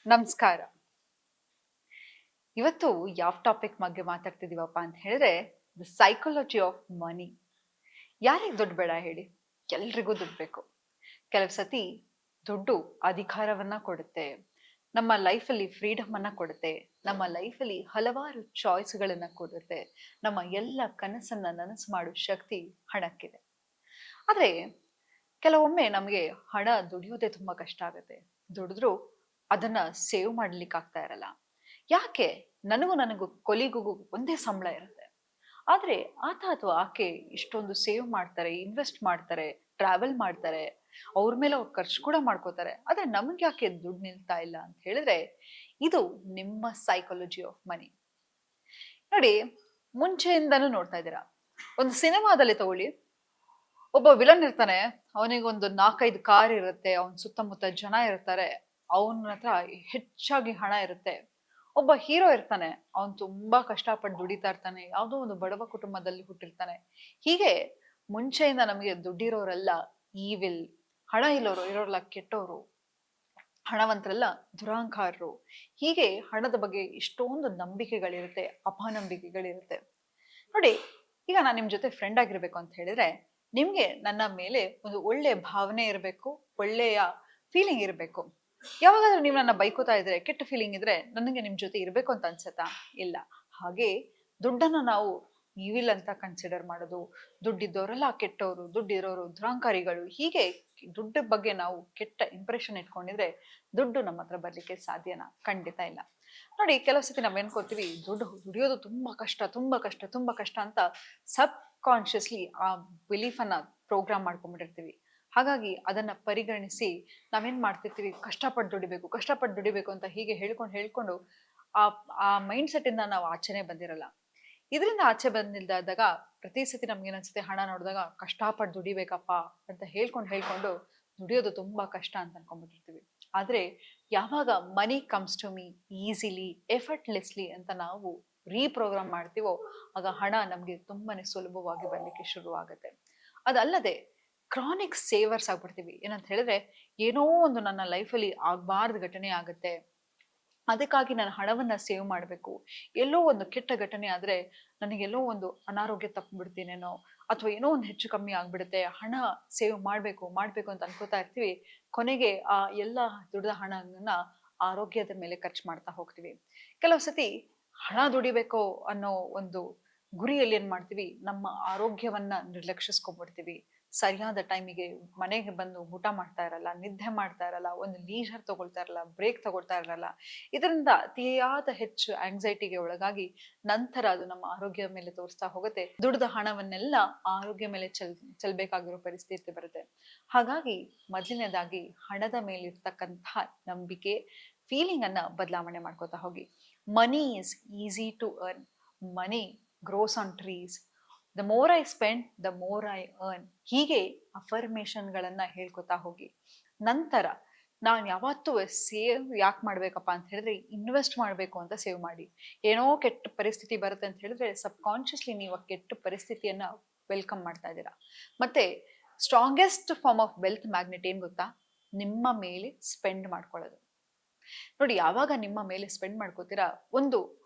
ನಮಸ್ಕಾರ. ಇವತ್ತು ಯಾವ ಟಾಪಿಕ್ ಬಗ್ಗೆ ಮಾತಾಡ್ತಿದೀವಪ್ಪ ಅಂತ ಹೇಳಿದ್ರೆ, ದ ಸೈಕಾಲಜಿ ಆಫ್ ಮನಿ. ಯಾರಿಗೆ ದುಡ್ಡು ಬೇಡ ಹೇಳಿ? ಎಲ್ರಿಗೂ ದುಡ್ಡು ಬೇಕು. ಕೆಲವು ಸತಿ ದುಡ್ಡು ಅಧಿಕಾರವನ್ನ ಕೊಡುತ್ತೆ. ನಮ್ಮ ಲೈಫಲ್ಲಿ ಫ್ರೀಡಮ್ ಅನ್ನ ಕೊಡುತ್ತೆ. ನಮ್ಮ ಲೈಫಲ್ಲಿ ಹಲವಾರು ಚಾಯ್ಸ್ಗಳನ್ನ ಕೊಡುತ್ತೆ. ನಮ್ಮ ಎಲ್ಲ ಕನಸನ್ನ ನನಸು ಮಾಡೋ ಶಕ್ತಿ ಹಣಕ್ಕಿದೆ. ಆದ್ರೆ ಕೆಲವೊಮ್ಮೆ ನಮಗೆ ಹಣ ದುಡಿಯೋದೇ ತುಂಬಾ ಕಷ್ಟ ಆಗುತ್ತೆ. ದುಡಿದ್ರೂ ಅದನ್ನ ಸೇವ್ ಮಾಡ್ಲಿಕ್ಕೆ ಆಗ್ತಾ ಇರಲ್ಲ. ಯಾಕೆ? ನನಗೂ ಕೊಲಿಗೂ ಒಂದೇ ಸಂಬಳ ಇರುತ್ತೆ. ಆದ್ರೆ ಆತ ಅಥವಾ ಆಕೆ ಇಷ್ಟೊಂದು ಸೇವ್ ಮಾಡ್ತಾರೆ, ಇನ್ವೆಸ್ಟ್ ಮಾಡ್ತಾರೆ, ಟ್ರಾವೆಲ್ ಮಾಡ್ತಾರೆ, ಅವ್ರ ಮೇಲೆ ಅವ್ರು ಖರ್ಚು ಕೂಡ ಮಾಡ್ಕೋತಾರೆ. ಆದ್ರೆ ನಮ್ಗೆ ಯಾಕೆ ದುಡ್ಡು ನಿಲ್ತಾ ಇಲ್ಲ ಅಂತ ಹೇಳಿದ್ರೆ, ಇದು ನಿಮ್ಮ ಸೈಕಾಲಜಿ ಆಫ್ ಮನಿ. ನೋಡಿ, ಮುಂಚೆಯಿಂದನೂ ನೋಡ್ತಾ ಇದ್ದೀರಾ. ಒಂದು ಸಿನಿಮಾದಲ್ಲಿ ತಗೊಳ್ಳಿ, ಒಬ್ಬ ವಿಲನ್ ಇರ್ತಾನೆ. ಅವನಿಗೊಂದು 4-5 ಕಾರ್ ಇರುತ್ತೆ. ಅವನ ಸುತ್ತಮುತ್ತ ಜನ ಇರ್ತಾರೆ. ಅವನ ಹತ್ರ ಹೆಚ್ಚಾಗಿ ಹಣ ಇರುತ್ತೆ. ಒಬ್ಬ ಹೀರೋ ಇರ್ತಾನೆ. ಅವನು ತುಂಬಾ ಕಷ್ಟಪಟ್ಟು ದುಡಿತಾ ಇರ್ತಾನೆ. ಯಾವುದೋ ಒಂದು ಬಡವ ಕುಟುಂಬದಲ್ಲಿ ಹುಟ್ಟಿರ್ತಾನೆ. ಹೀಗೆ ಮುಂಚೆಯಿಂದ ನಮಗೆ ದುಡ್ಡಿರೋರೆಲ್ಲ ಈವಿಲ್, ಹಣ ಇರೋರೆಲ್ಲ ಕೆಟ್ಟವರು, ಹಣವಂತರೆಲ್ಲ ದುರಹಂಕಾರರು. ಹೀಗೆ ಹಣದ ಬಗ್ಗೆ ಇಷ್ಟೊಂದು ನಂಬಿಕೆಗಳಿರುತ್ತೆ, ಅಪನಂಬಿಕೆಗಳಿರುತ್ತೆ. ನೋಡಿ, ಈಗ ನಾನು ನಿಮ್ ಜೊತೆ ಫ್ರೆಂಡ್ ಆಗಿರ್ಬೇಕು ಅಂತ ಹೇಳಿದ್ರೆ, ನಿಮ್ಗೆ ನನ್ನ ಮೇಲೆ ಒಂದು ಒಳ್ಳೆಯ ಭಾವನೆ ಇರಬೇಕು, ಒಳ್ಳೆಯ ಫೀಲಿಂಗ್ ಇರಬೇಕು. ಯಾವಾಗಾದ್ರೂ ನೀವು ನನ್ನ ಬೈಕೋತಾ ಇದ್ರೆ, ಕೆಟ್ಟ ಫೀಲಿಂಗ್ ಇದ್ರೆ, ನನಗೆ ನಿಮ್ ಜೊತೆ ಇರ್ಬೇಕು ಅಂತ ಅನ್ಸತ್ತಾ? ಇಲ್ಲ. ಹಾಗೆ ದುಡ್ಡನ್ನ ನಾವು ಈವಿಲ್ ಅಂತ ಕನ್ಸಿಡರ್ ಮಾಡೋದು, ದುಡ್ಡಿದ್ದವರೆಲ್ಲ ಕೆಟ್ಟವರು, ದುಡ್ಡಿರೋರು ದುರಾಂಕಾರಿಗಳು, ಹೀಗೆ ದುಡ್ಡ ಬಗ್ಗೆ ನಾವು ಕೆಟ್ಟ ಇಂಪ್ರೆಷನ್ ಇಟ್ಕೊಂಡಿದ್ರೆ ದುಡ್ಡು ನಮ್ಮ ಹತ್ರ ಬರ್ಲಿಕ್ಕೆ ಸಾಧ್ಯನಾ? ಖಂಡಿತ ಇಲ್ಲ. ನೋಡಿ, ಕೆಲವು ಸತಿ ನಾವ್ ಏನ್ಕೋತೀವಿ, ದುಡ್ಡು ದುಡಿಯೋದು ತುಂಬಾ ಕಷ್ಟ, ತುಂಬಾ ಕಷ್ಟ, ತುಂಬಾ ಕಷ್ಟ ಅಂತ ಸಬ್ ಕಾನ್ಶಿಯಸ್ಲಿ ಆ ಬಿಲೀಫ್ ಅನ್ನ ಪ್ರೋಗ್ರಾಮ್ ಮಾಡ್ಕೊಂಡ್ಬಿಟ್ಟಿರ್ತೀವಿ. ಹಾಗಾಗಿ ಅದನ್ನ ಪರಿಗಣಿಸಿ ನಾವೇನ್ ಮಾಡ್ತಿರ್ತೀವಿ, ಕಷ್ಟಪಟ್ಟು ದುಡಿಬೇಕು ಅಂತ ಹೀಗೆ ಹೇಳ್ಕೊಂಡು ಆ ಆ ಮೈಂಡ್ ಸೆಟ್ ಇಂದ ನಾವು ಆಚೆನೆ ಬಂದಿರಲ್ಲ. ಇದರಿಂದ ಆಚೆ ಬಂದಿಲ್ದಾದಾಗ ಪ್ರತಿ ಸತಿ ನಮ್ಗೆ ಏನನ್ಸುತ್ತೆ, ಹಣ ನೋಡಿದಾಗ ಕಷ್ಟಪಟ್ಟು ದುಡಿಬೇಕಪ್ಪ ಅಂತ ಹೇಳ್ಕೊಂಡು ದುಡಿಯೋದು ತುಂಬಾ ಕಷ್ಟ ಅಂತ ಅನ್ಕೊಂಡ್ಬಿಟ್ಟಿರ್ತೀವಿ. ಆದ್ರೆ ಯಾವಾಗ money comes to me easily, effortlessly ಅಂತ ನಾವು ರೀಪ್ರೋಗ್ರಾಮ್ ಮಾಡ್ತೀವೋ, ಆಗ ಹಣ ನಮ್ಗೆ ತುಂಬಾನೇ ಸುಲಭವಾಗಿ ಬರ್ಲಿಕ್ಕೆ ಶುರು ಆಗುತ್ತೆ. ಅದಲ್ಲದೆ ಕ್ರಾನಿಕ್ ಸೇವರ್ಸ್ ಆಗ್ಬಿಡ್ತೀವಿ. ಏನಂತ ಹೇಳಿದ್ರೆ, ಏನೋ ಒಂದು ನನ್ನ ಲೈಫಲ್ಲಿ ಆಗ್ಬಾರ್ದು ಘಟನೆ ಆಗುತ್ತೆ, ಅದಕ್ಕಾಗಿ ನಾನು ಹಣವನ್ನ ಸೇವ್ ಮಾಡಬೇಕು. ಎಲ್ಲೋ ಒಂದು ಕೆಟ್ಟ ಘಟನೆ ಆದ್ರೆ ನನಗೆಲ್ಲೋ ಒಂದು ಅನಾರೋಗ್ಯ ತಪ್ಪಿಬಿಡ್ತೀನೇನೋ, ಅಥವಾ ಏನೋ ಒಂದು ಹೆಚ್ಚು ಕಮ್ಮಿ ಆಗ್ಬಿಡುತ್ತೆ, ಹಣ ಸೇವ್ ಮಾಡ್ಬೇಕು ಅಂತ ಅನ್ಕೋತಾ ಇರ್ತೀವಿ. ಕೊನೆಗೆ ಆ ಎಲ್ಲ ದುಡ್ದ ಹಣವನ್ನ ಆರೋಗ್ಯದ ಮೇಲೆ ಖರ್ಚು ಮಾಡ್ತಾ ಹೋಗ್ತೀವಿ. ಕೆಲವು ಸತಿ ಹಣ ದುಡಿಬೇಕು ಅನ್ನೋ ಒಂದು ಗುರಿಯಲ್ಲಿ ಏನ್ ಮಾಡ್ತೀವಿ, ನಮ್ಮ ಆರೋಗ್ಯವನ್ನ ನಿರ್ಲಕ್ಷಿಸ್ಕೊಂಡ್ಬಿಡ್ತೀವಿ. ಸರಿಯಾದ ಟೈಮಿಗೆ ಮನೆಗೆ ಬಂದು ಊಟ ಮಾಡ್ತಾ ಇರಲ್ಲ, ನಿದ್ದೆ ಮಾಡ್ತಾ ಇರಲ್ಲ, ಒಂದು ಲೀಜರ್ ತಗೊಳ್ತಾ ಇರಲ್ಲ, ಬ್ರೇಕ್ ತಗೊಳ್ತಾ ಇರಲ್ಲ. ಇದರಿಂದ ಅತಿಯಾದ ಹೆಚ್ಚು ಆಂಗ್ಸೈಟಿಗೆ ಒಳಗಾಗಿ ನಂತರ ಅದು ನಮ್ಮ ಆರೋಗ್ಯದ ಮೇಲೆ ತೋರಿಸ್ತಾ ಹೋಗುತ್ತೆ. ದುಡ್ದ ಹಣವನ್ನೆಲ್ಲ ಆರೋಗ್ಯ ಮೇಲೆ ಚೆಲ್ಬೇಕಾಗಿರೋ ಪರಿಸ್ಥಿತಿ ಬರುತ್ತೆ. ಹಾಗಾಗಿ ಮೊದಲನೇದಾಗಿ ಹಣದ ಮೇಲೆ ಇರ್ತಕ್ಕಂತಹ ನಂಬಿಕೆ, ಫೀಲಿಂಗ್ ಅನ್ನ ಬದಲಾವಣೆ ಮಾಡ್ಕೋತಾ ಹೋಗಿ. Money is easy to earn. Money grows on trees. The more I spend, the more I earn. ಹೀಗೆ ಅಫರ್ಮೇಶನ್ಗಳನ್ನ ಹೇಳ್ಕೊತಾ ಹೋಗಿ. ನಂತರ ನಾನು ಯಾವತ್ತೂ ಸೇವ್ ಯಾಕೆ ಮಾಡ್ಬೇಕಪ್ಪ ಅಂತ ಹೇಳಿದ್ರೆ, ಇನ್ವೆಸ್ಟ್ ಮಾಡಬೇಕು ಅಂತ ಸೇವ್ ಮಾಡಿ. ಏನೋ ಕೆಟ್ಟ ಪರಿಸ್ಥಿತಿ ಬರುತ್ತೆ ಅಂತ ಹೇಳಿದ್ರೆ ಸಬ್ ಕಾನ್ಶಿಯಸ್ಲಿ ನೀವು ಆ ಕೆಟ್ಟ ಪರಿಸ್ಥಿತಿಯನ್ನ ವೆಲ್ಕಮ್ ಮಾಡ್ತಾ ಇದ್ದೀರಾ. ಮತ್ತೆ strongest form of wealth magnet ಏನ್ ಗೊತ್ತಾ? ನಿಮ್ಮ ಮೇಲೆ ಸ್ಪೆಂಡ್ ಮಾಡ್ಕೊಳ್ಳೋದು. ನೋಡಿ, ಯಾವಾಗ ನಿಮ್ಮ ಮೇಲೆ ಸ್ಪೆಂಡ್ ಮಾಡ್ಕೋತೀರಾ, ಒಂದು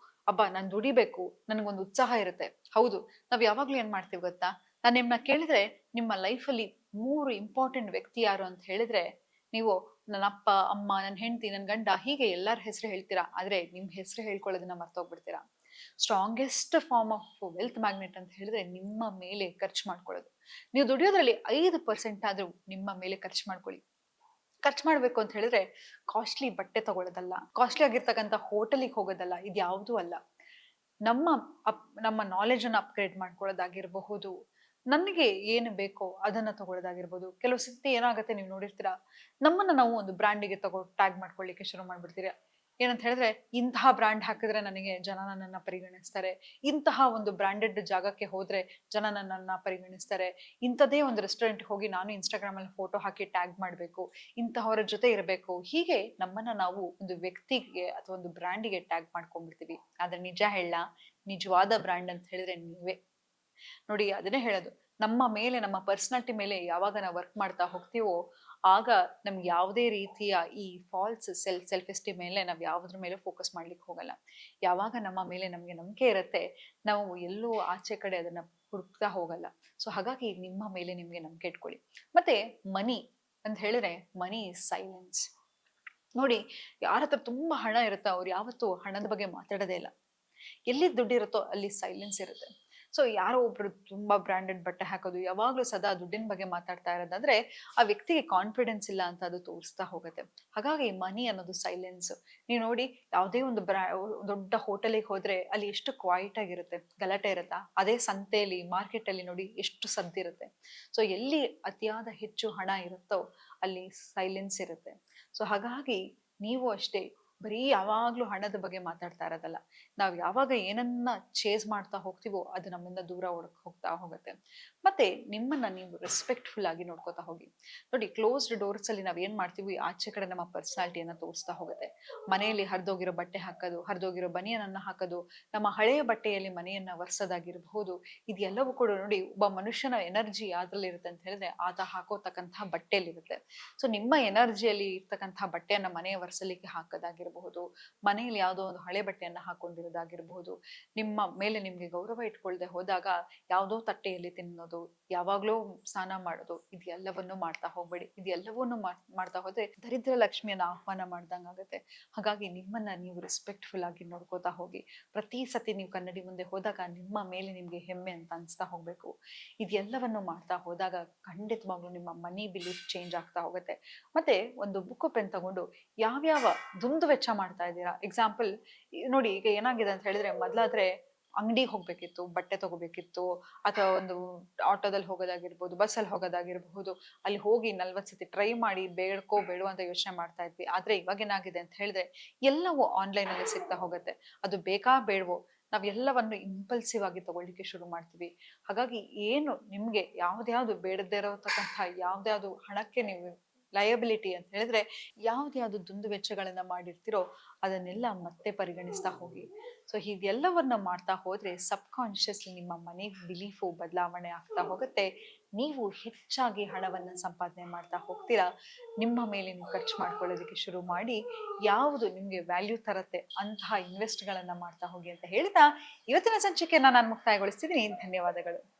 ಅಬ್ಬಾ ನಾನು ದುಡಿಬೇಕು, ನನಗೊಂದು ಉತ್ಸಾಹ ಇರುತ್ತೆ. ಹೌದು, ನಾವ್ ಯಾವಾಗ್ಲೂ ಏನ್ ಮಾಡ್ತೀವಿ ಗೊತ್ತಾ? ನಾನು ನಿಮ್ನ ಕೇಳಿದ್ರೆ ನಿಮ್ಮ ಲೈಫಲ್ಲಿ 3 ಇಂಪಾರ್ಟೆಂಟ್ ವ್ಯಕ್ತಿ ಯಾರು ಅಂತ ಹೇಳಿದ್ರೆ, ನೀವು ನನ್ನ ಅಪ್ಪ, ಅಮ್ಮ, ನನ್ನ ಹೆಂಡತಿ, ನನ್ನ ಗಂಡ, ಹೀಗೆ ಎಲ್ಲಾರ ಹೆಸರು ಹೇಳ್ತೀರಾ. ಆದ್ರೆ ನಿಮ್ ಹೆಸರು ಹೇಳ್ಕೊಳ್ಳೋದನ್ನ ಮರ್ತೋಗ್ಬಿಡ್ತೀರಾ. Strongest form of wealth magnet ಅಂತ ಹೇಳಿದ್ರೆ ನಿಮ್ಮ ಮೇಲೆ ಖರ್ಚು ಮಾಡ್ಕೊಳ್ಳೋದು. ನೀವು ದುಡಿಯೋದ್ರಲ್ಲಿ 5% ಆದ್ರೂ ನಿಮ್ಮ ಮೇಲೆ ಖರ್ಚು ಮಾಡ್ಕೊಳ್ಳಿ. ಖರ್ಚು ಮಾಡ್ಬೇಕು ಅಂತ ಹೇಳಿದ್ರೆ ಕಾಸ್ಟ್ಲಿ ಬಟ್ಟೆ ತಗೊಳ್ಳೋದಲ್ಲ, ಕಾಸ್ಟ್ಲಿ ಆಗಿರ್ತಕ್ಕಂಥ ಹೋಟೆಲಿಗೆ ಹೋಗೋದಲ್ಲ, ಇದ್ಯಾವುದೂ ಅಲ್ಲ. ನಮ್ಮ ನಮ್ಮ ನಾಲೆಜ್ ಅನ್ನ ಅಪ್ಗ್ರೇಡ್ ಮಾಡ್ಕೊಳ್ಳೋದಾಗಿರಬಹುದು, ನನಗೆ ಏನು ಬೇಕೋ ಅದನ್ನ ತಗೊಳ್ಳೋದಾಗಿರ್ಬೋದು. ಕೆಲವು ಸತಿ ಏನಾಗುತ್ತೆ, ನೀವು ನೋಡಿರ್ತೀರಾ, ನಮ್ಮನ್ನ ನಾವು ಒಂದು ಬ್ರ್ಯಾಂಡಿಗೆ ಟ್ಯಾಗ್ ಮಾಡ್ಕೊಳ್ಳಿಕ್ಕೆ ಶುರು ಮಾಡ್ಬಿಡ್ತೀರಾ. ಏನಂತ ಹೇಳಿದ್ರೆ, ಇಂತಹ ಬ್ರ್ಯಾಂಡ್ ಹಾಕಿದ್ರೆ ನನಗೆ ಜನ ನನ್ನನ್ನ ಪರಿಗಣಿಸ್ತಾರೆ, ಇಂತಹ ಒಂದು ಬ್ರ್ಯಾಂಡೆಡ್ ಜಾಗಕ್ಕೆ ಹೋದ್ರೆ ಜನ ನನ್ನನ್ನ ಪರಿಗಣಿಸ್ತಾರೆ, ಇಂಥದೇ ಒಂದು ರೆಸ್ಟೋರೆಂಟ್ ಹೋಗಿ ನಾನು ಇನ್ಸ್ಟಾಗ್ರಾಮ್ ಅಲ್ಲಿ ಫೋಟೋ ಹಾಕಿ ಟ್ಯಾಗ್ ಮಾಡ್ಬೇಕು, ಇಂತಹವರ ಜೊತೆ ಇರಬೇಕು. ಹೀಗೆ ನಮ್ಮನ್ನ ನಾವು ಒಂದು ವ್ಯಕ್ತಿಗೆ ಅಥವಾ ಒಂದು ಬ್ರ್ಯಾಂಡಿಗೆ ಟ್ಯಾಗ್ ಮಾಡ್ಕೊಂಡ್ಬಿಡ್ತೀವಿ. ಆದ್ರೆ ನಿಜ ಹೇಳ, ನಿಜವಾದ ಬ್ರ್ಯಾಂಡ್ ಅಂತ ಹೇಳಿದ್ರೆ ನೀವೇ. ನೋಡಿ, ಅದನ್ನೇ ಹೇಳೋದು, ನಮ್ಮ ಮೇಲೆ, ನಮ್ಮ ಪರ್ಸನಾಲಿಟಿ ಮೇಲೆ ಯಾವಾಗ ನಾವು ವರ್ಕ್ ಮಾಡ್ತಾ ಹೋಗ್ತೀವೋ, ಆಗ ನಮ್ಗೆ ಯಾವುದೇ ರೀತಿಯ ಈ ಫಾಲ್ಸ್ ಸೆಲ್ಫ್ ಎಸ್ಟೀಮ್ ಮೇಲೆ ನಾವು ಯಾವುದ್ರ ಮೇಲೆ ಫೋಕಸ್ ಮಾಡ್ಲಿಕ್ಕೆ ಹೋಗಲ್ಲ. ಯಾವಾಗ ನಮ್ಮ ಮೇಲೆ ನಮಗೆ ನಂಬಿಕೆ ಇರುತ್ತೆ, ನಾವು ಎಲ್ಲೂ ಆಚೆ ಕಡೆ ಅದನ್ನ ಹುಡುಕ್ತಾ ಹೋಗಲ್ಲ. ಸೊ ಹಾಗಾಗಿ ನಿಮ್ಮ ಮೇಲೆ ನಿಮ್ಗೆ ನಂಬಿಕೆ ಇಟ್ಕೊಳ್ಳಿ. ಮತ್ತೆ ಮನಿ ಅಂತ ಹೇಳಿದ್ರೆ ಮನಿ ಇಸ್ ಸೈಲೆನ್ಸ್. ನೋಡಿ, ಯಾರ ಹತ್ರ ತುಂಬಾ ಹಣ ಇರುತ್ತೋ ಅವ್ರು ಯಾವತ್ತೂ ಹಣದ ಬಗ್ಗೆ ಮಾತಾಡೋದೇ ಇಲ್ಲ. ಎಲ್ಲಿ ದುಡ್ಡಿರುತ್ತೋ ಅಲ್ಲಿ ಸೈಲೆನ್ಸ್ ಇರುತ್ತೆ. ಸೊ ಯಾರೋ ಒಬ್ರು ತುಂಬಾ ಬ್ರಾಂಡೆಡ್ ಬಟ್ಟೆ ಹಾಕೋದು, ಯಾವಾಗ್ಲೂ ಸದಾ ದುಡ್ಡಿನ ಬಗ್ಗೆ ಮಾತಾಡ್ತಾ ಇರೋದಾದ್ರೆ ಆ ವ್ಯಕ್ತಿಗೆ ಕಾನ್ಫಿಡೆನ್ಸ್ ಇಲ್ಲ ಅಂತ ಅದು ತೋರಿಸ್ತಾ ಹೋಗುತ್ತೆ. ಹಾಗಾಗಿ ಮನಿ ಅನ್ನೋದು ಸೈಲೆನ್ಸ್. ನೀವು ನೋಡಿ, ಯಾವುದೇ ಒಂದು ದೊಡ್ಡ ಹೋಟೆಲಿಗೆ ಹೋದ್ರೆ ಅಲ್ಲಿ ಎಷ್ಟು ಕ್ವೈಟ್ ಆಗಿರುತ್ತೆ, ಗಲಾಟೆ ಇರುತ್ತಾ? ಅದೇ ಸಂತೆಯಲ್ಲಿ, ಮಾರ್ಕೆಟ್ ಅಲ್ಲಿ ನೋಡಿ ಎಷ್ಟು ಸದ್ದಿರುತ್ತೆ. ಸೊ ಎಲ್ಲಿ ಅತಿಯಾದ ಹೆಚ್ಚು ಹಣ ಇರುತ್ತೋ ಅಲ್ಲಿ ಸೈಲೆನ್ಸ್ ಇರುತ್ತೆ. ಸೊ ಹಾಗಾಗಿ ನೀವು ಅಷ್ಟೇ ಬರೀ ಯಾವಾಗ್ಲೂ ಹಣದ ಬಗ್ಗೆ ಮಾತಾಡ್ತಾ ಇರೋದಲ್ಲ. ನಾವ್ ಯಾವಾಗ ಏನನ್ನ ಚೇಸ್ ಮಾಡ್ತಾ ಹೋಗ್ತೀವೋ ಅದು ನಮ್ಮಿಂದ ದೂರ ಹೋಗ್ತಾ ಹೋಗುತ್ತೆ. ಮತ್ತೆ ನಿಮ್ಮನ್ನ ನೀವು ರೆಸ್ಪೆಕ್ಟ್ಫುಲ್ ಆಗಿ ನೋಡ್ಕೋತಾ ಹೋಗಿ. ನೋಡಿ, ಕ್ಲೋಸ್ಡ್ ಡೋರ್ಸ್ ಅಲ್ಲಿ ನಾವ್ ಏನ್ ಮಾಡ್ತೀವಿ, ಆಚೆ ಕಡೆ ನಮ್ಮ ಪರ್ಸನಾಲಿಟಿಯನ್ನ ತೋರಿಸ್ತಾ ಹೋಗುತ್ತೆ. ಮನೆಯಲ್ಲಿ ಹರಿದೋಗಿರೋ ಬಟ್ಟೆ ಹಾಕೋದು, ಹರಿದೋಗಿರೋ ಬನಿಯನನ್ನ ಹಾಕೋದು, ನಮ್ಮ ಹಳೆಯ ಬಟ್ಟೆಯಲ್ಲಿ ಮನೆಯನ್ನ ಒರೆಸೋದಾಗಿರಬಹುದು, ಇದೆಲ್ಲವೂ ಕೂಡ ನೋಡಿ ಒಬ್ಬ ಮನುಷ್ಯನ ಎನರ್ಜಿ ಯಾವ್ದ್ರಲ್ಲಿ ಇರುತ್ತೆ ಅಂತ ಹೇಳಿದ್ರೆ ಆತ ಹಾಕೋತಕ್ಕಂತಹ ಬಟ್ಟೆಯಲ್ಲಿರುತ್ತೆ. ಸೊ ನಿಮ್ಮ ಎನರ್ಜಿಯಲ್ಲಿ ಇರ್ತಕ್ಕಂತಹ ಬಟ್ಟೆಯನ್ನ ಮನೆಯ ಒರೆಸಲಿಕ್ಕೆ ಹಾಕೋದಾಗಿರಬಹುದು, ಮನೆಯಲ್ಲಿ ಯಾವುದೋ ಒಂದು ಹಳೆ ಬಟ್ಟೆಯನ್ನ ಹಾಕೊಂಡಿರೋದಾಗಿರಬಹುದು, ನಿಮ್ಮ ಮೇಲೆ ನಿಮ್ಗೆ ಗೌರವ ಇಟ್ಕೊಳ್ದೆ ಹೋದಾಗ ಯಾವುದೋ ತಟ್ಟೆಯಲ್ಲಿ ತಿನ್ನೋದು, ಯಾವಾಗ್ಲೋ ಸ್ನಾನ ಮಾಡೋದು, ಇದೆಲ್ಲವನ್ನು ಮಾಡ್ತಾ ಹೋಗ್ಬೇಡಿ. ಇದೆಲ್ಲವನ್ನು ಮಾಡ್ತಾ ಹೋದ್ರೆ ದರಿದ್ರ ಲಕ್ಷ್ಮಿಯನ್ನ ಆಹ್ವಾನ ಮಾಡ್ದಂಗಾಗುತ್ತೆ. ಹಾಗಾಗಿ ನಿಮ್ಮನ್ನ ನೀವು ರೆಸ್ಪೆಕ್ಟ್ಫುಲ್ ಆಗಿ ನೋಡ್ಕೋತಾ ಹೋಗಿ. ಪ್ರತಿ ಸತಿ ನೀವು ಕನ್ನಡಿ ಮುಂದೆ ಹೋದಾಗ ನಿಮ್ಮ ಮೇಲೆ ನಿಮ್ಗೆ ಹೆಮ್ಮೆ ಅಂತ ಅನ್ಸ್ತಾ ಹೋಗ್ಬೇಕು. ಇದೆಲ್ಲವನ್ನು ಮಾಡ್ತಾ ಹೋದಾಗ ಖಂಡಿತವಾಗ್ಲೂ ನಿಮ್ಮ ಮನಿ ಬಿಲೀಫ್ ಚೇಂಜ್ ಆಗ್ತಾ ಹೋಗುತ್ತೆ. ಮತ್ತೆ ಒಂದು ಬುಕ್ ಪೆನ್ ತಗೊಂಡು ಯಾವ್ಯಾವ ದುಂದು ವೆಚ್ಚ ಮಾಡ್ತಾ ಇದ್ದೀರಾ, ಎಕ್ಸಾಂಪಲ್ ನೋಡಿ, ಈಗ ಏನಾಗಿದೆ ಅಂತ ಹೇಳಿದ್ರೆ ಮೊದ್ಲಾದ್ರೆ ಅಂಗಡಿಗೆ ಹೋಗ್ಬೇಕಿತ್ತು, ಬಟ್ಟೆ ತಗೋಬೇಕಿತ್ತು, ಅಥವಾ ಒಂದು ಆಟೋದಲ್ಲಿ ಹೋಗೋದಾಗಿರ್ಬೋದು, ಬಸ್ಸಲ್ಲಿ ಹೋಗೋದಾಗಿರಬಹುದು, ಅಲ್ಲಿ ಹೋಗಿ 40 ಸತಿ ಟ್ರೈ ಮಾಡಿ ಬೇಡವೋ ಅಂತ ಯೋಚನೆ ಮಾಡ್ತಾ ಇದ್ವಿ. ಆದ್ರೆ ಇವಾಗ ಏನಾಗಿದೆ ಅಂತ ಹೇಳಿದ್ರೆ ಎಲ್ಲವೂ ಆನ್ಲೈನ್ ಅಲ್ಲಿ ಸಿಗ್ತಾ ಹೋಗುತ್ತೆ. ಅದು ಬೇಕಾ ಬೇಡವೋ ನಾವ್ ಎಲ್ಲವನ್ನು ಇಂಪಲ್ಸಿವ್ ಆಗಿ ತಗೊಳ್ಳಿಕ್ಕೆ ಶುರು ಮಾಡ್ತೀವಿ. ಹಾಗಾಗಿ ಏನು ನಿಮ್ಗೆ ಯಾವ್ದ್ಯಾವ್ದು ಬೇಡದೇ ಇರತಕ್ಕಂಥ ಯಾವ್ದ್ಯಾವ್ದು ಹಣಕ್ಕೆ ನೀವು ಲಯಬಿಲಿಟಿ ಅಂತ ಹೇಳಿದ್ರೆ ಯಾವ್ದ್ಯಾವ್ದು ದುಂದು ವೆಚ್ಚಗಳನ್ನ ಮಾಡಿರ್ತೀರೋ ಅದನ್ನೆಲ್ಲ ಮತ್ತೆ ಪರಿಗಣಿಸ್ತಾ ಹೋಗಿ. ಸೊ ಹೀಗೆಲ್ಲವನ್ನ ಮಾಡ್ತಾ ಹೋದ್ರೆ ಸಬ್ ಕಾನ್ಶಿಯಸ್ಲಿ ನಿಮ್ಮ ಮನಿ ಬಿಲೀಫು ಬದಲಾವಣೆ ಆಗ್ತಾ ಹೋಗುತ್ತೆ. ನೀವು ಹೆಚ್ಚಾಗಿ ಹಣವನ್ನ ಸಂಪಾದನೆ ಮಾಡ್ತಾ ಹೋಗ್ತೀರಾ. ನಿಮ್ಮ ಮೇಲೆ ನೀವು ಖರ್ಚು ಮಾಡ್ಕೊಳ್ಳೋದಕ್ಕೆ ಶುರು ಮಾಡಿ ಯಾವುದು ನಿಮ್ಗೆ ವ್ಯಾಲ್ಯೂ ತರತ್ತೆ ಅಂತಹ ಇನ್ವೆಸ್ಟ್ ಗಳನ್ನ ಮಾಡ್ತಾ ಹೋಗಿ ಅಂತ ಹೇಳ್ತಾ ಇವತ್ತಿನ ಸಂಚಿಕೆಯನ್ನ ನಾನು ಮುಕ್ತಾಯಗೊಳಿಸ್ತಿದ್ದೀನಿ. ಧನ್ಯವಾದಗಳು.